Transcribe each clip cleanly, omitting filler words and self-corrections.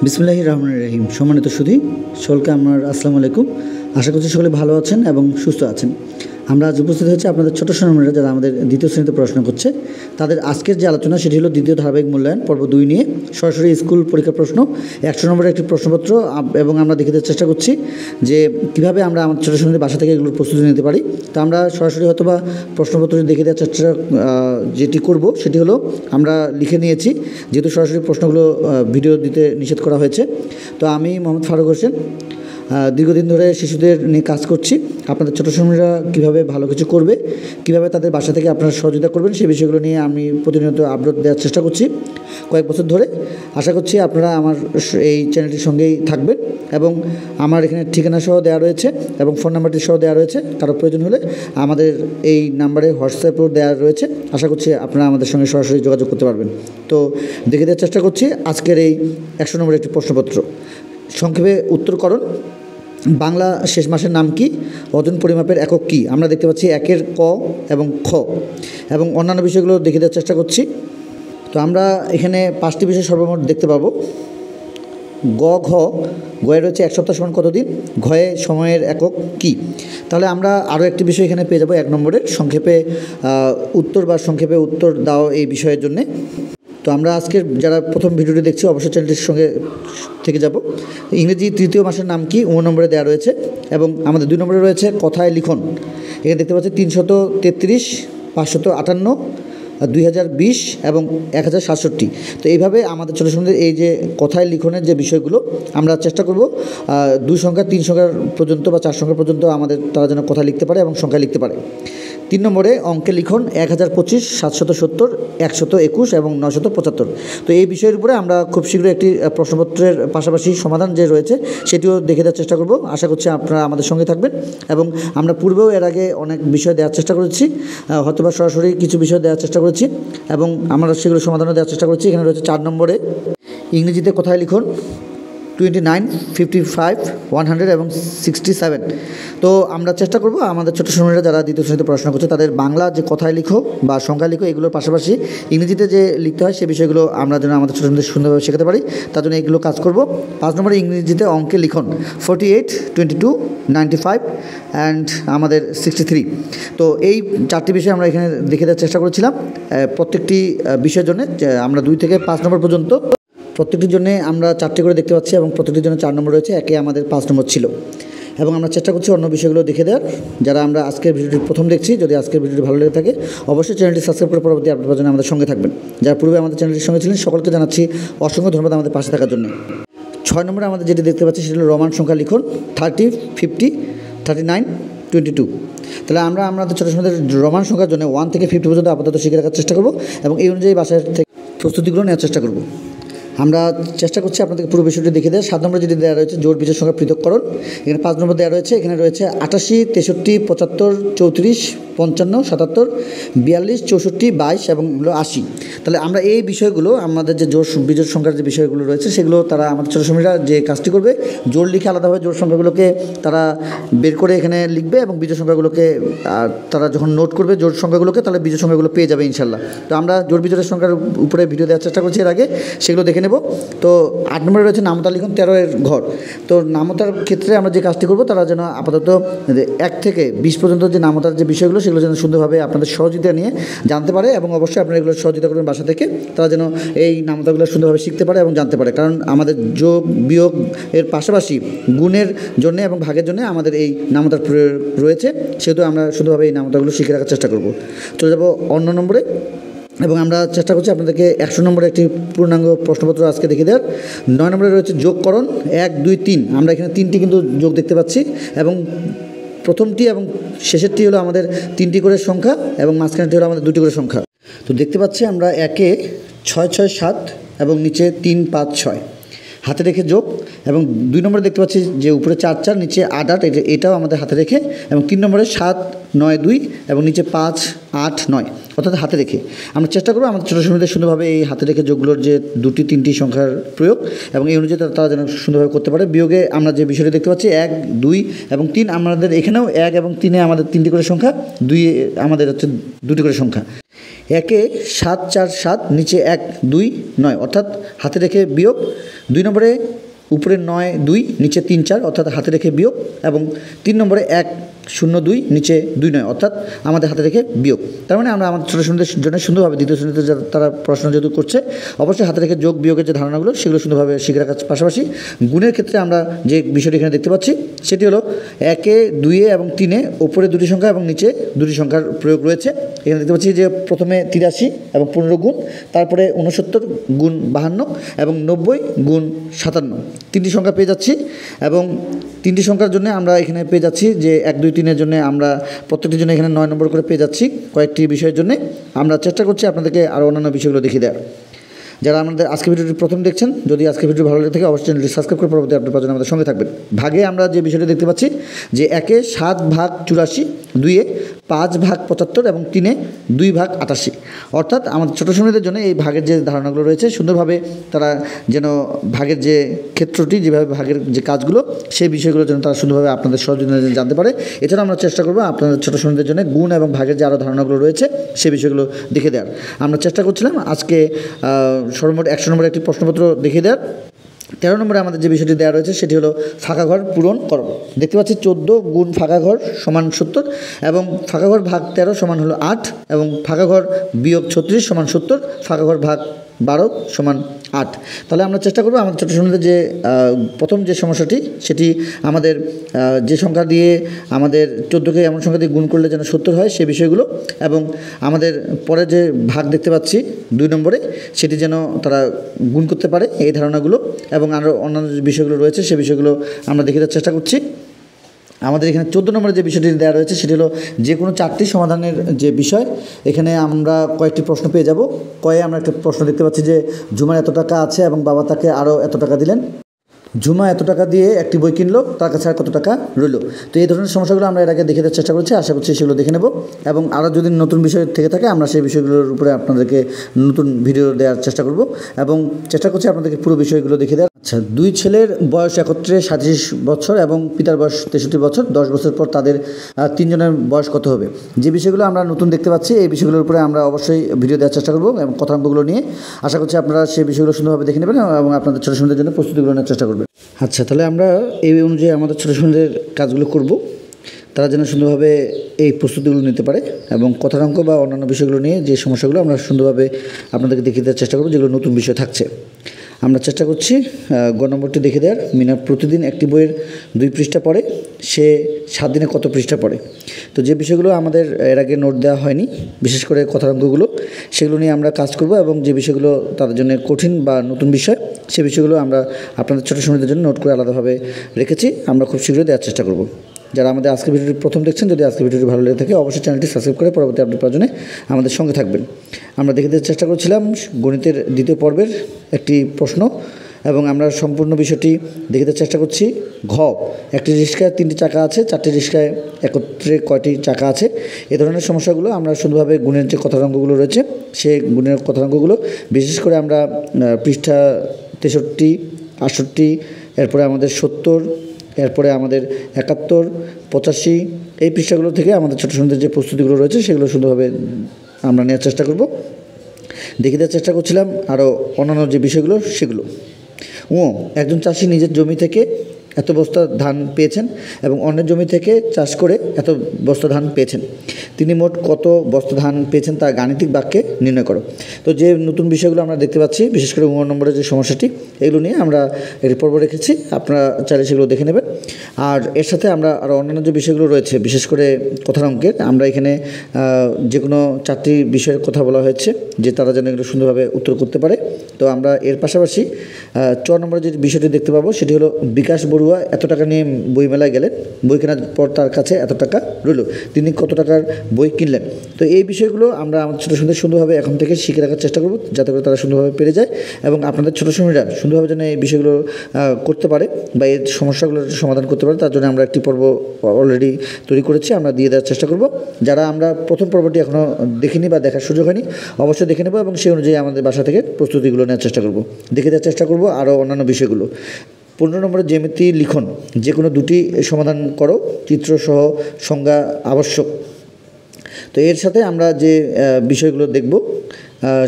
বিসমিল্লাহির রহমানির রহিম। সম্মানিত সুধী, সকলকে আমার আসসালামু আলাইকুম। আশা করছি সকলে ভালো আছেন এবং সুস্থ আছেন। আমরা আজ উপস্থিত হয়েছি আপনাদের ছোটো সোনামণিরা যারা আমাদের দ্বিতীয় শ্রেণীতে পড়াশোনা করছে, তাদের আজকের যে আলোচনা সেটি হলো দ্বিতীয় ধারাবাহিক মূল্যায়ন পর্ব 2 নিয়ে সরাসরি স্কুল পরীক্ষা প্রশ্ন 100 নম্বরের একটি প্রশ্নপত্র, এবং আমরা দেখে দেওয়ার চেষ্টা করছি যে কীভাবে আমরা আমাদের ছোটো সোনাদের বাসা থেকে এগুলোর প্রস্তুতি নিতে পারি। তো আমরা সরাসরি হয়তোবা প্রশ্নপত্র দেখে দেওয়ার চেষ্টা যেটি করব সেটি হলো আমরা লিখে নিয়েছি, যেহেতু সরাসরি প্রশ্নগুলো ভিডিও দিতে নিষেধ করা হয়েছে। তো আমি মোহাম্মদ ফারুক হোসেন দীর্ঘদিন ধরে শিশুদের নিয়ে কাজ করছি। আপনাদের ছোটো সোনামণিরা কীভাবে ভালো কিছু করবে, কীভাবে তাদের বাসা থেকে আপনারা সহযোগিতা করবেন, সেই বিষয়গুলো নিয়ে আমি প্রতিনিয়ত আপলোড দেওয়ার চেষ্টা করছি কয়েক বছর ধরে। আশা করছি আপনারা আমার এই চ্যানেলটির সঙ্গেই থাকবেন, এবং আমার এখানে ঠিকানা সহ দেওয়া রয়েছে এবং ফোন নাম্বারটি সহ দেওয়া রয়েছে। কারো প্রয়োজন হলে আমাদের এই নাম্বারে হোয়াটসঅ্যাপও দেওয়া রয়েছে। আশা করছি আপনারা আমাদের সঙ্গে সরাসরি যোগাযোগ করতে পারবেন। তো দেখে দেওয়ার চেষ্টা করছি আজকের এই 100 নম্বরের একটি প্রশ্নপত্র। সংক্ষেপে উত্তরকরণ: বাংলা শেষ মাসের নাম কি? ওজন পরিমাপের একক কী? আমরা দেখতে পাচ্ছি একের ক এবং খ, এবং অন্যান্য বিষয়গুলো দেখে দেওয়ার চেষ্টা করছি। তো আমরা এখানে 5টি বিষয় সর্বমোট দেখতে পাবো। গ ঘ। গয়ে রয়েছে এক সপ্তাহ সমান কতদিন? ঘয়ে সময়ের একক কী? তাহলে আমরা আরও একটি বিষয় এখানে পেয়ে যাব 1 নম্বরের সংক্ষেপে উত্তর বা সংক্ষেপে উত্তর দাও এই বিষয়ের জন্যে। তো আমরা আজকের যারা প্রথম ভিডিওটি দেখছি অবশ্যই চ্যানেলটির সঙ্গে থেকে যাব। ইংরেজি তৃতীয় মাসের নাম কি? 9 নম্বরে দেওয়া রয়েছে, এবং আমাদের 2 নম্বরে রয়েছে কথায় লিখন। এখানে দেখতে পাচ্ছি 333, 558, 2020 এবং 1067। তো এইভাবে আমাদের ছোটো সঙ্গে এই যে কথায় লিখনের যে বিষয়গুলো আমরা চেষ্টা করব 2 সংখ্যা 3 সংখ্যার পর্যন্ত বা 4 সংখ্যার পর্যন্ত আমাদের তারা যেন কথা লিখতে পারে এবং সংখ্যা লিখতে পারে। 3 নম্বরে অঙ্কে লিখন 1025, 770, 121 এবং 975। তো এই বিষয়ের উপরে আমরা খুব শীঘ্রই একটি প্রশ্নপত্রের পাশাপাশি সমাধান যে রয়েছে সেটিও দেখে দেওয়ার চেষ্টা করব। আশা করছি আপনারা আমাদের সঙ্গে থাকবেন, এবং আমরা পূর্বেও এর আগে অনেক বিষয় দেওয়ার চেষ্টা করেছি, হয়তোবা সরাসরি কিছু বিষয় দেওয়ার চেষ্টা করেছি এবং আমরা সেগুলো সমাধানও দেওয়ার চেষ্টা করেছি। এখানে রয়েছে 4 নম্বরে ইংরেজিতে কথায় লিখন 29, 55, 100 এবং 67। তো আমরা চেষ্টা করব আমাদের ছোটো সোনামণিরা যারা দ্বিতীয় শ্রেণীতে পড়াশোনা করছে তাদের বাংলা যে কথায় লিখো বা সংখ্যা লিখো এগুলোর পাশাপাশি ইংরেজিতে যে লিখতে হয় সে বিষয়গুলো আমরা যেন আমাদের ছোটো সোনাদের সুন্দরভাবে শেখাতে পারি, তার জন্য এগুলো কাজ করব। 5 নম্বরে ইংরেজিতে অঙ্কে লিখন 48, 22, 95 অ্যান্ড আমাদের 63। তো এই 4টি বিষয় আমরা এখানে দেখে দেওয়ার চেষ্টা করেছিলাম। প্রত্যেকটি বিষয়ের জন্য আমরা 2 থেকে 5 নম্বর পর্যন্ত প্রত্যেকটির জন্য আমরা 4টি করে দেখতে পাচ্ছি, এবং প্রত্যেকটির জন্য 4 নম্বর রয়েছে। একে আমাদের 5 নম্বর ছিল, এবং আমরা চেষ্টা করছি অন্য বিষয়গুলো দেখে দেওয়ার। যারা আমরা আজকের ভিডিওটি প্রথম দেখছি, যদি আজকের ভিডিওটি ভালো লেগে থাকে অবশ্যই চ্যানেলটি সাবস্ক্রাইব করে পরবর্তী আপডেট পাওয়ার জন্য আমাদের সঙ্গে থাকবেন। যারা পূর্বে আমাদের চ্যানেলটির সঙ্গে ছিলেন সকলকে জানাচ্ছি অসংখ্য ধন্যবাদ আমাদের পাশে থাকার জন্য। 6 নম্বরে আমাদের যেটি দেখতে পাচ্ছি সেটি হলো রোমান সংখ্যা লিখন 30, 50, 39, 22। তাহলে আমরা আমাদের ছোটো সোনাদের রোমান সংখ্যার জন্য 1 থেকে 50 পর্যন্ত আপাতত শিখে রাখার চেষ্টা করব, এবং এই অনুযায়ী বাসায় থেকে প্রস্তুতিগুলো নেওয়ার চেষ্টা করব। আমরা চেষ্টা করছি আপনাদেরকে পুরো বিষয়টি দেখে দেওয়া। 7 নম্বরে যেটি দেওয়া রয়েছে জোড় বিজোড় সংখ্যা পৃথককরণ। এখানে 5 নম্বর দেওয়া রয়েছে। এখানে রয়েছে 88, 63, 75, 34, 55, 77, 42, 64, 22 এবং হলো 80। তাহলে আমরা এই বিষয়গুলো আমাদের যে জোড় বিজোড় সংখ্যার যে বিষয়গুলো রয়েছে সেগুলো তারা আমাদের ছোটো সোনামণিরা যে কাজটি করবে, জোড় লিখে আলাদাভাবে জোড় সংখ্যাগুলোকে তারা বের করে এখানে লিখবে, এবং বিজোড় সংখ্যাগুলোকে তারা যখন নোট করবে জোড় সংখ্যাগুলোকে তাহলে বিজোড় সংখ্যাগুলো পেয়ে যাবে ইনশাল্লাহ। তো আমরা জোড় বিজোড়ের সংখ্যার উপরে ভিডিও দেওয়ার চেষ্টা করছি এর আগে, সেগুলো দেখে নেব। তো 8 নম্বরে রয়েছে নামতা লিখন 13 ঘর। তো নামতার ক্ষেত্রে আমরা যে কাজটি করব তারা যেন আপাতত 1 থেকে 20 পর্যন্ত যে নামতার যে বিষয়গুলো সেগুলো যেন সুন্দরভাবে আপনাদের সহযোগিতা নিয়ে জানতে পারে, এবং অবশ্যই আপনারা এগুলো সহযোগিতা করবেন বাসা থেকে। তারা যেন এই নামতাগুলো সুন্দরভাবে শিখতে পারে এবং জানতে পারে, কারণ আমাদের যোগ বিয়োগ এর পাশাপাশি গুণের জন্য এবং ভাগের জন্য আমাদের এই নামতার প্রয়োগ রয়েছে, সেহেতু আমরা সুন্দরভাবে এই নামতাগুলো শিখে রাখার চেষ্টা করব। চলে যাব অন্য নম্বরে, এবং আমরা চেষ্টা করছি আপনাদেরকে 100 নম্বরে একটি পূর্ণাঙ্গ প্রশ্নপত্র আজকে দেখে দেওয়ার। 9 নম্বরে রয়েছে যোগকরণ 1, 2, 3। আমরা এখানে 3টি কিন্তু যোগ দেখতে পাচ্ছি, এবং প্রথমটি এবং শেষেরটি হলো আমাদের 3টি করে সংখ্যা, এবং মাঝখানেরটি হলো আমাদের 2টি করে সংখ্যা। তো দেখতে পাচ্ছি আমরা 1-এ 6, 6, 7 এবং নিচে 3, 5, 6 হাতে রেখে যোগ, এবং 2 নম্বরে দেখতে পাচ্ছি যে উপরে 4, 4 নিচে 8, 8 এটাও আমাদের হাতে রেখে, এবং 3 নম্বরে 7, 9, 2 এবং নিচে 5, 8, 9 অর্থাৎ হাতে রেখে। আমরা চেষ্টা করবো আমাদের ছোটো সোনাদের সুন্দরভাবে এই হাতে রেখে যোগগুলোর যে 2টি 3টি সংখ্যার প্রয়োগ, এবং এই অনুযায়ী তারা যেন সুন্দরভাবে করতে পারে। বিয়োগে আমরা যে বিষয়টি দেখতে পাচ্ছি 1, 2 এবং 3, আমাদের এখানেও 1 এবং 3-এ আমাদের 3টি করে সংখ্যা, 2 আমাদের হচ্ছে 2টি করে সংখ্যা। একে 7 4 7 নিচে 1 2 9 অর্থাৎ হাতে রেখে বিয়োগ। 2 নম্বরে উপরে 9 2 নিচে 3 4 অর্থাৎ হাতে রেখে বিয়োগ, এবং 3 নম্বরে 1 0 2 নিচে 2 9 অর্থাৎ আমাদের হাতে রেখে বিয়োগ। তার মানে আমরা আমাদের ছোটো শ্রেণীদের জন্য সুন্দরভাবে দ্বিতীয় শ্রেণীতে তারা প্রশ্ন যেহেতু করছে, অবশ্যই হাতে রেখে যোগ বিয়োগের যে ধারণাগুলো সেগুলো সুন্দরভাবে শিখে রাখার পাশাপাশি গুণের ক্ষেত্রে আমরা যে বিষয়টি এখানে দেখতে পাচ্ছি সেটি হলো 1 2 এবং 3 ওপরে দুটি সংখ্যা এবং নিচে দুটি সংখ্যার প্রয়োগ রয়েছে। এখানে দেখতে পাচ্ছি যে প্রথমে 83 এবং 15 গুণ, তারপরে 69 গুণ 52 এবং 90 গুণ 57, তিনটি সংখ্যা পেয়ে যাচ্ছি। এবং তিনটি সংখ্যার জন্য আমরা এখানে পেয়ে যাচ্ছি যে 1 2 3 জন্য আমরা প্রত্যেকটির জন্য এখানে 9 নম্বর করে পেয়ে যাচ্ছি কয়েকটি বিষয়ের জন্য। আমরা চেষ্টা করছি আপনাদেরকে আরও অন্যান্য বিষয়গুলো দেখিয়ে দেওয়ার। যারা আমাদের আজকে ভিডিওটি প্রথম দেখছেন, যদি আজকে ভিডিও ভালো লেগে থাকে অবশ্যই চ্যানেলটি সাবস্ক্রাইব করে পরবর্তী আপডেট পাওয়ার জন্য আমাদের সঙ্গে থাকবেন। ভাগে আমরা যে বিষয়টি দেখতে পাচ্ছি যে 1 7 ভাগ 84, 2 5 ভাগ 75 এবং 3 2 ভাগ 88, অর্থাৎ আমাদের ছোটো শ্রেণীদের জন্য এই ভাগের যে ধারণাগুলো রয়েছে সুন্দরভাবে তারা যেন ভাগের যে ক্ষেত্রটি, যেভাবে ভাগের যে কাজগুলো সেই বিষয়গুলো যেন তারা সুন্দরভাবে আপনাদের সহযোগিতা জানতে পারে। এছাড়া আমরা চেষ্টা করবো আপনাদের ছোটো শ্রেণীদের জন্য গুণ এবং ভাগের যে আরও ধারণাগুলো রয়েছে সেই বিষয়গুলো দেখে দেওয়ার। আমরা চেষ্টা করছিলাম আজকে সর্বমোট 100 নম্বরের একটি প্রশ্নপত্র দেখিয়ে দেওয়ার। 13 নম্বরে আমাদের যে বিষয়টি দেওয়া রয়েছে সেটি হলো ফাঁকা ঘর পূরণ করো। দেখতে পাচ্ছি 14 গুণ ফাঁকা ঘর সমান 70 এবং ফাঁকা ঘর ভাগ 13 সমান হলো 8 এবং ফাঁকা ঘর বিয়োগ 36 সমান 70, ফাঁকা ঘর ভাগ 12 সমান 8। তাহলে আমরা চেষ্টা করবো আমাদের ছোটো শ্রেণীতে যে প্রথম যে সমস্যাটি সেটি আমাদের যে সংখ্যা দিয়ে আমাদের 14কে এমন সংখ্যা দিয়ে গুণ করলে যেন 70 হয় সেই বিষয়গুলো, এবং আমাদের পরে যে ভাগ দেখতে পাচ্ছি 2 নম্বরে সেটি যেন তারা গুণ করতে পারে এই ধারণাগুলো, এবং আরও অন্যান্য যে বিষয়গুলো রয়েছে সেই বিষয়গুলো আমরা দেখে দেওয়ার চেষ্টা করছি। আমাদের এখানে 14 নম্বরে যে বিষয়টি দেওয়া রয়েছে সেটি হলো যে কোনো 4টি সমাধানের যে বিষয়। এখানে আমরা কয়েকটি প্রশ্ন পেয়ে যাব। কয়ে আমরা একটা প্রশ্ন দেখতে পাচ্ছি যে ঝুমার এত টাকা আছে এবং বাবা তাকে আরও এত টাকা দিলেন। ঝুমা এত টাকা দিয়ে একটি বই কিনলো, তার কাছে আর কত টাকা রইল। তো এই ধরনের সমস্যাগুলো আমরা এর আগে দেখে দেওয়ার চেষ্টা করছি, আশা করছি সেগুলো দেখে নেব, এবং আরও যদি নতুন বিষয় থেকে থাকে আমরা সেই বিষয়গুলোর উপরে আপনাদেরকে নতুন ভিডিও দেওয়ার চেষ্টা করব এবং চেষ্টা করছি আপনাদেরকে পুরো বিষয়গুলো দেখে দেওয়ার। আচ্ছা, 2 ছেলের বয়স একত্রে 37 বছর এবং পিতার বয়স 63 বছর। 10 বছর পর তাদের 3 জনের বয়স কত হবে? যে বিষয়গুলো আমরা নতুন দেখতে পাচ্ছি এই বিষয়গুলোর উপরে আমরা অবশ্যই ভিডিও দেওয়ার চেষ্টা করব এবং কথাঙ্কগুলো নিয়ে আশা করছি আপনারা সেই বিষয়গুলো সুন্দরভাবে দেখে নেবেন এবং আপনাদের ছোটো ছোটোদের জন্য প্রস্তুতিগুলো নেওয়ার চেষ্টা করবেন। আচ্ছা, তাহলে আমরা এই অনুযায়ী আমাদের ছোটো ছোটোদের কাজগুলো করব, তারা যেন সুন্দরভাবে এই প্রস্তুতিগুলো নিতে পারে এবং কথাঙ্ক বা অন্যান্য বিষয়গুলো নিয়ে যে সমস্যাগুলো আমরা সুন্দরভাবে আপনাদেরকে দেখিয়ে দেওয়ার চেষ্টা করব যেগুলো নতুন বিষয় থাকছে। আমরা চেষ্টা করছি গ নম্বরটি দেখে দেওয়ার। মিনা প্রতিদিন একটি বইয়ের 2 পৃষ্ঠা পড়ে, সে 7 দিনে কত পৃষ্ঠা পড়ে? তো যে বিষয়গুলো আমাদের এর আগে নোট দেওয়া হয়নি, বিশেষ করে কথাঙ্কগুলো, সেগুলো নিয়ে আমরা কাজ করব এবং যে বিষয়গুলো তাদের জন্য কঠিন বা নতুন বিষয় সে বিষয়গুলো আমরা আপনাদের ছোটো শ্রেণীদের জন্য নোট করে আলাদাভাবে রেখেছি, আমরা খুব শীঘ্রই দেওয়ার চেষ্টা করব। যারা আমাদের আজকের ভিডিওটি প্রথম দেখছেন, যদি আজকের ভিডিওটি ভালো লেগে থাকে অবশ্যই চ্যানেলটি সাবস্ক্রাইব করে পরবর্তী আপডেট পাওয়ার জন্য আমাদের সঙ্গে থাকবেন। আমরা দেখে দেওয়ার চেষ্টা করছিলাম গণিতের 2য় পর্বের একটি প্রশ্ন এবং আমরা সম্পূর্ণ বিষয়টি দেখে দেওয়ার চেষ্টা করছি। ঘ, একটি রিক্সায় 3টি চাকা আছে, 4টি রিক্সায় একত্রে কয়টি চাকা আছে? এ ধরনের সমস্যাগুলো আমরা সুন্দরভাবে গুণের যে কথাঙ্কগুলো রয়েছে সেই গুণের কথাঙ্কগুলো বিশেষ করে আমরা পৃষ্ঠা 63, 68, এরপরে আমাদের 70, এরপরে আমাদের 71, 85 এই পৃষ্ঠাগুলো থেকে আমাদের ছোটো ছোটোদের যে প্রস্তুতিগুলো রয়েছে সেগুলো সুন্দরভাবে আমরা নেওয়ার চেষ্টা করব। দেখে দেওয়ার চেষ্টা করছিলাম আরও অন্যান্য যে বিষয়গুলো সেগুলো। একজন চাষি নিজের জমি থেকে এত বস্তা ধান পেয়েছেন এবং অন্যের জমি থেকে চাষ করে এত বস্তা ধান পেয়েছেন। তিনি মোট কত বস্তা ধান পেয়েছেন তা গাণিতিক বাক্যে নির্ণয় করো। তো যে নতুন বিষয়গুলো আমরা দেখতে পাচ্ছি, বিশেষ করে 9 নম্বরের যে সমস্যাটি, এগুলো নিয়ে আমরা একটি পর্ব রেখেছি, আপনারা চাইলে সেগুলো দেখে নেবেন। আর এর সাথে আমরা আরও অন্যান্য যে বিষয়গুলো রয়েছে, বিশেষ করে কথাঙ্কের, আমরা এখানে যে কোনো 4টি বিষয়ের কথা বলা হয়েছে যে তারা যেন এগুলো সুন্দরভাবে উত্তর করতে পারে। তো আমরা এর পাশাপাশি 4 নম্বরে যে বিষয়টি দেখতে পাবো সেটি হলো বিকাশ বড়ুয়া এত টাকা নিয়ে বইমেলায় গেলেন, বই কেনার পর তার কাছে এত টাকা রইল, তিনি কত টাকার বই কিনলেন? তো এই বিষয়গুলো আমরা আমাদের ছোটো ছোটো সুন্দরভাবে এখন থেকে শিখে রাখার চেষ্টা করব যাতে করে তারা সুন্দরভাবে পেরে যায় এবং আপনাদের ছোটো ছোটোরা সুন্দরভাবে যেন এই বিষয়গুলো করতে পারে বা এই সমস্যাগুলোর সমাধান করতে পারে, তার জন্য আমরা একটি পর্ব অলরেডি তৈরি করেছি, আমরা দিয়ে দেওয়ার চেষ্টা করব। যারা আমরা প্রথম পর্বটি এখনও দেখিনি বা দেখার সুযোগ হয়নি অবশ্যই দেখে নেব এবং সেই অনুযায়ী আমাদের বাসা থেকে প্রস্তুতিগুলো নেওয়ার চেষ্টা করব, দেখে দেওয়ার চেষ্টা করব আরও অন্যান্য বিষয়গুলো। 15 নম্বরের জ্যামিতি লিখন, যে কোনো 2টি সমাধান করো, চিত্রসহ সংজ্ঞা আবশ্যক। তো এর সাথে আমরা যে বিষয়গুলো দেখব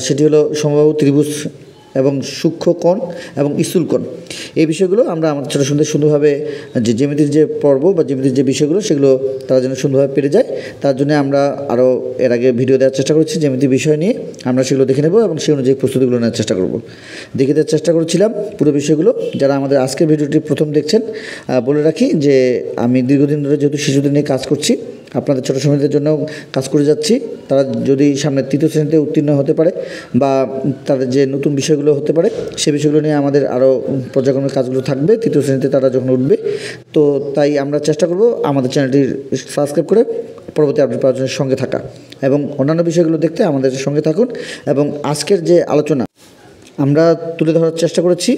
সেটি হলো সমবাহু ত্রিভুজ এবং সূক্ষ্ম কোণ এবং স্থূল কোণ। এই বিষয়গুলো আমরা আমাদের ছোটো সুন্দরভাবে যে জ্যামিতির যে পর্ব বা জ্যামিতির যে বিষয়গুলো সেগুলো তারা যেন সুন্দরভাবে পেরে যায়, তার জন্য আমরা আরও এর আগে ভিডিও দেওয়ার চেষ্টা করছি জ্যামিতির বিষয় নিয়ে। আমরা সেগুলো দেখে নেব এবং সেই অনুযায়ী প্রস্তুতিগুলো নেওয়ার চেষ্টা করব। দেখে দেওয়ার চেষ্টা করছিলাম পুরো বিষয়গুলো। যারা আমাদের আজকের ভিডিওটি প্রথম দেখছেন, বলে রাখি যে আমি দীর্ঘদিন ধরে যেহেতু শিশুদের নিয়ে কাজ করছি, আপনাদের ছোটো শ্রেণীদের জন্য কাজ করে যাচ্ছি। তারা যদি সামনে তৃতীয় শ্রেণীতে উত্তীর্ণ হতে পারে বা তাদের যে নতুন বিষয়গুলো হতে পারে সে বিষয়গুলো নিয়ে আমাদের আরও পর্যায়ক্রমিক কাজগুলো থাকবে তৃতীয় শ্রেণীতে তারা যখন উঠবে। তো তাই আমরা চেষ্টা করব আমাদের চ্যানেলটি সাবস্ক্রাইব করে পরবর্তী আপডেট পাওয়ার জন্য সঙ্গে থাকা এবং অন্যান্য বিষয়গুলো দেখতে আমাদের সঙ্গে থাকুন। এবং আজকের যে আলোচনা আমরা তুলে ধরার চেষ্টা করেছি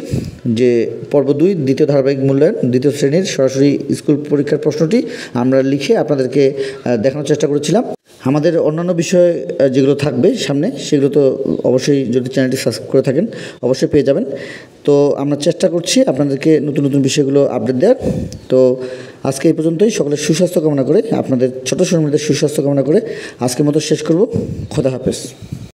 যে পর্ব 2 দ্বিতীয় ধারাবাহিক মূল্যায়ন দ্বিতীয় শ্রেণীর সরাসরি স্কুল পরীক্ষার প্রশ্নটি আমরা লিখে আপনাদেরকে দেখানোর চেষ্টা করেছিলাম। আমাদের অন্যান্য বিষয় যেগুলো থাকবে সামনে সেগুলো তো অবশ্যই যদি চ্যানেলটি সাবস্ক্রাইব করে থাকেন অবশ্যই পেয়ে যাবেন। তো আমরা চেষ্টা করছি আপনাদেরকে নতুন নতুন বিষয়গুলো আপডেট দেওয়ার। তো আজকে এই পর্যন্তই। সকলের সুস্বাস্থ্য কামনা করে, আপনাদের ছোটো সন্তানদের সুস্বাস্থ্য কামনা করে আজকের মতো শেষ করব। খোদা হাফেজ।